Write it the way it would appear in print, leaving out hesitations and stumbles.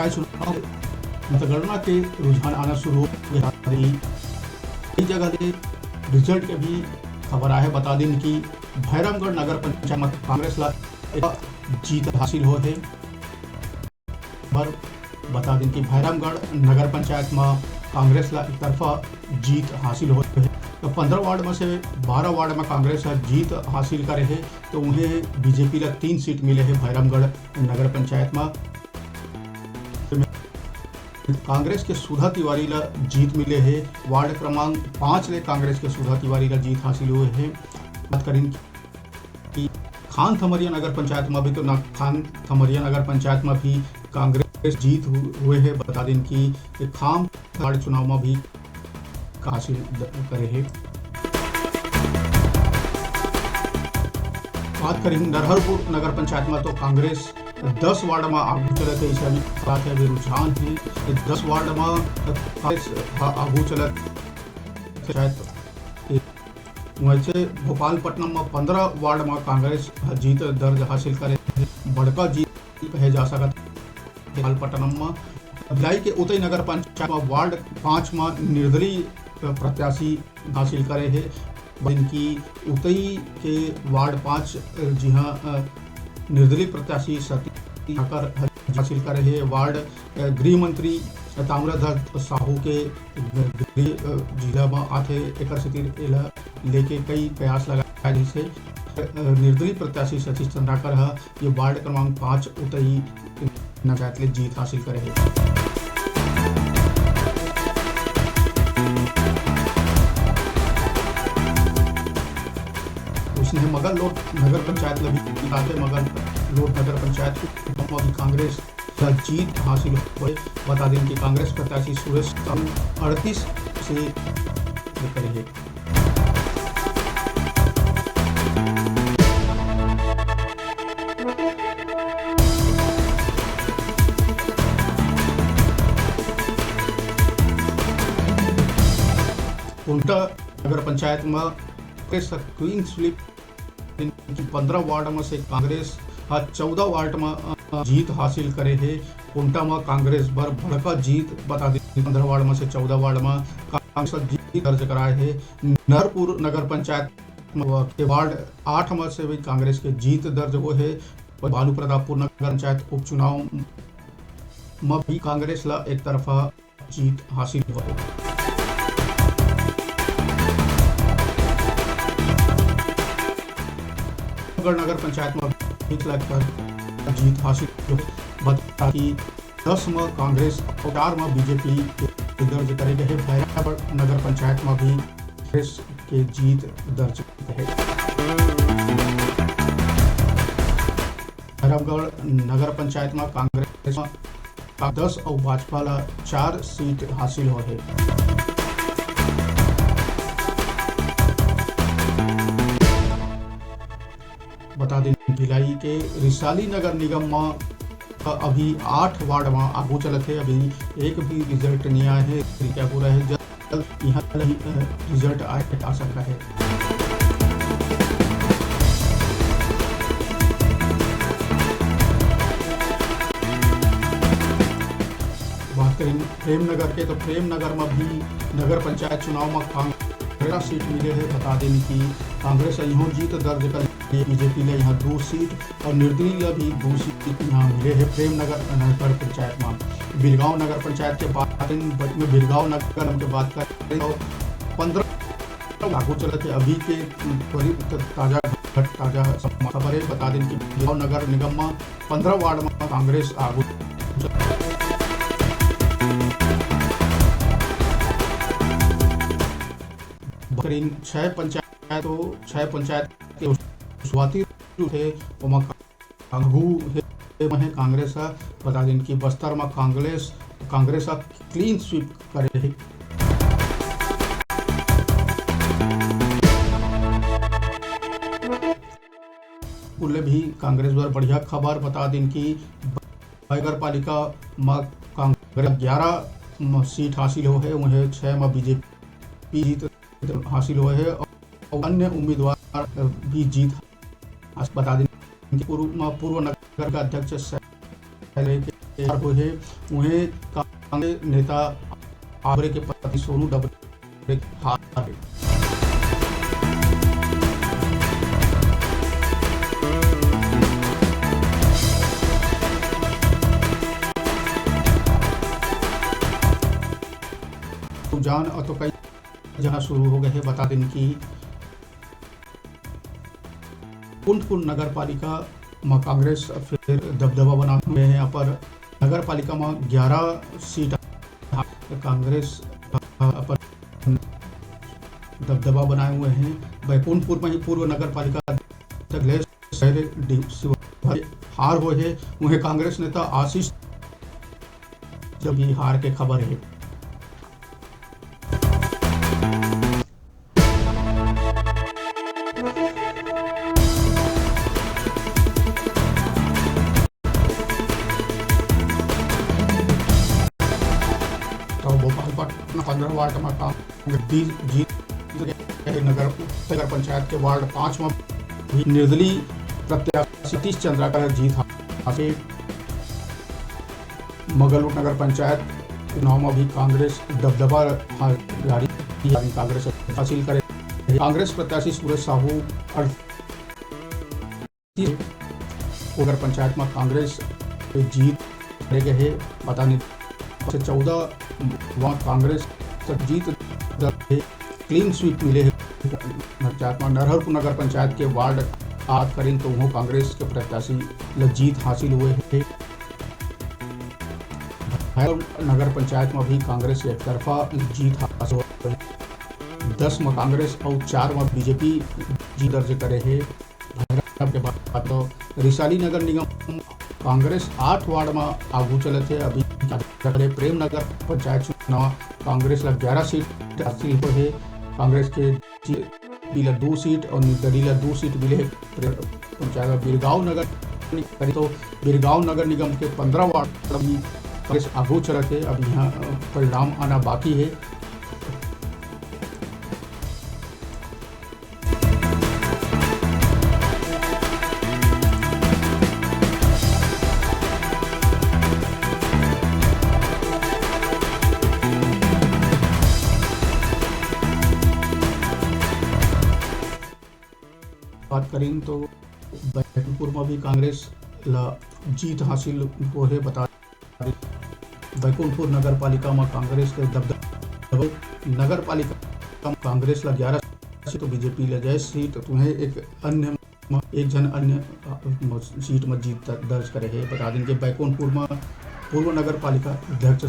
चुनाव मतगणना के रुझान आना शुरू हो गया। कई जगह से रिजल्ट के भी खबर आए। बता दें कि भैरमगढ़ नगर पंचायत में कांग्रेस ला जीत हासिल हो है। बता दें कि भैरमगढ़ नगर पंचायत में कांग्रेस ला एक तरफा जीत हासिल हो है। तो 15 वार्ड में से 12 वार्ड में कांग्रेस जीत हासिल करे है, तो उन्हें बीजेपी ला 3 सीट मिले है। भैरमगढ़ नगर पंचायत में कांग्रेस के सुधा तिवारी ला जीत मिले है। वार्ड क्रमांक 5 ले कांग्रेस के सुधा तिवारी ला जीत हासिल हुए है। बात करें कि खान थमरिया नगर पंचायत में भी, तो खान थमरिया नगर पंचायत में भी कांग्रेस जीत हुए है। बता दें कि खाम वार्ड चुनाव में भी हासिल करे है। बात करें नरहरपुर नगर पंचायत में, तो कांग्रेस 10 वार्ड में आगू चलत है। इसका भी बात है, भी रुझान है। 10 वार्ड में कांग्रेस आगू चलत वैसे भोपालपट्टनम में 15 वार्ड में कांग्रेस जीत दर्ज हासिल करे। बड़का जीत है जा सकता भोपालपट्टनम में। भिलाई के उतई नगर पंचायत में वार्ड 5 में निर्दलीय प्रत्याशी हासिल करे है। इनकी उतई के वार्ड 5 जी हाँ निर्दलीय प्रत्याशी सती हासिल करे है। वार्ड गृह मंत्री ताम्रध्वज साहू के गृह जिला में आते एक स्थिति लेके कई प्रयास लगाए, जिससे निर्दलीय प्रत्याशी सतीश चंद्राकर ये वार्ड क्रमांक 5 उतई पंचायत ले जीत हासिल करे है। उसने मगल लोड नगर पंचायत में भी आते। मगल लोड नगर पंचायत में भी कांग्रेस का जीत हासिल हुई। बता दें कि कांग्रेस प्रत्याशी सुरेश 38 से करे है। कुंटा नगर पंचायत में क्लीन स्वीप 15 वार्ड में से कांग्रेस 14 वार्ड में जीत हासिल करे है। कुंटा में कांग्रेस पर बड़का जीत बता दें 15 वार्ड में से 14 वार्ड में कांग्रेस जीत दर्ज कराए है। नरपुर नगर पंचायत के वार्ड 8 में से भी कांग्रेस के जीत दर्ज हुए है। भानु प्रतापपुर नगर पंचायत उपचुनाव में भी कांग्रेस ला एक तरफा जीत हासिल हुआ है। नगर पंचायत में जीत हासिल बता कि 10 में कांग्रेस और 4 में बीजेपी दर्ज करे गए। भैरमगढ़ नगर पंचायत में भी कांग्रेस के जीत दर्ज है। भैरमगढ़ नगर पंचायत में कांग्रेस 10 और भाजपा ला 4 सीट हासिल हो है। बता दें भिलाई के रिसाली नगर निगम में अभी 8 वार्ड में आगू चलत है। अभी एक भी रिजल्ट नहीं आया है। क्या पूरा है, जल्द यहाँ रिजल्ट आ सकता है। बात करें प्रेमनगर के, तो प्रेमनगर में भी नगर पंचायत चुनाव में कांग्रेस सीट मिले है। बता दें कि कांग्रेस यहाँ जीत दर्ज कर बीजेपी ने यहाँ 2 सीट और निर्दलीय भी 2 सीट यहाँ मिले हैं। प्रेमनगर नगर पंचायत में बिरगांव नगर पंचायत के बाद में बिरगांव नगर के बात करें तो 15 लागू चले थे। अभी के ताज़ा खबर है। बता दें कि बिरगांव नगर निगम में 15 वार्ड में कांग्रेस आगू 6 पंचायत, तो 6 पंचायत के शुरुआती थे है कांग्रेस। बता दें कि बस्तर में कांग्रेस क्लीन स्वीप करे है। भी कांग्रेस पर बढ़िया खबर बता दें कि नगर पालिका में कांग्रेस 11 सीट हासिल हो है, उन्हें 6 में बीजेपी जीत हासिल हुए है और अन्य उम्मीदवार भी जीत। बता दें कि पूर्व नगर का अध्यक्ष हुए है, उन्हें कांग्रेस नेता आबरे के पति सोनू डबरे हार गए। रुझान तो कई जगह शुरू हो गए हैं। बता दें कि कुंठपुर नगर पालिका में कांग्रेस फिर दबदबा बना हुए हैं। यहाँ पर नगर पालिका में 11 सीट कांग्रेस पर दबदबा बनाए हुए हैं। बैकुंठपुर में ही पूर्व नगर पालिका हार हुए हैं, उन्हें कांग्रेस नेता आशीष जब ये हार के खबर है। भोपाल 15 वार्ड में कांग्रेस जीत नगर पंचायत के वार्ड 5 में भी निर्दलीय प्रत्याशी सतीश चंद्राकर जीत हासिल। मगलुट नगर पंचायत चुनाव में भी कांग्रेस दबदबा जारी कांग्रेस हासिल करे। कांग्रेस प्रत्याशी सूरज साहू नगर पंचायत में कांग्रेस जीत गए है। बता दें 14 वहाँ कांग्रेस जीत क्लीन स्वीप मिले हैं। नरहरपुर नगर पंचायत के वार्ड बात करें तो वहाँ कांग्रेस के प्रत्याशी जीत हासिल हुए हैं। नगर पंचायत में भी कांग्रेस एक तरफा जीत हासिल हुई है। 10 में कांग्रेस और 4 में बीजेपी जीत दर्ज करे है। के बाद तो रिसाली नगर निगम कांग्रेस 8 वार्ड में आगू चले थे। अभी प्रेम नगर पंचायत चुनाव कांग्रेस 11 सीट हासिल हुए है। कांग्रेस के 2 सीट और निर्दलीय 2 सीट मिले पंचायत। बिरगांव नगर तो बिरगांव नगर निगम के 15 वार्ड भी कांग्रेस आगू चले थे। अब यहाँ परिणाम आना बाकी है। बात करें तो बैकुंठपुर में भी कांग्रेस जीत हासिल हो है। बता बैकुंठपुर नगर पालिका में कांग्रेस के दबदबा नगर पालिका कांग्रेस 11 सीट तो बीजेपी 6 सीट तुम्हें एक अन्य सीट में जीत दर्ज करे है। बता दें कि बैकुंठपुर में पूर्व नगर पालिका अध्यक्ष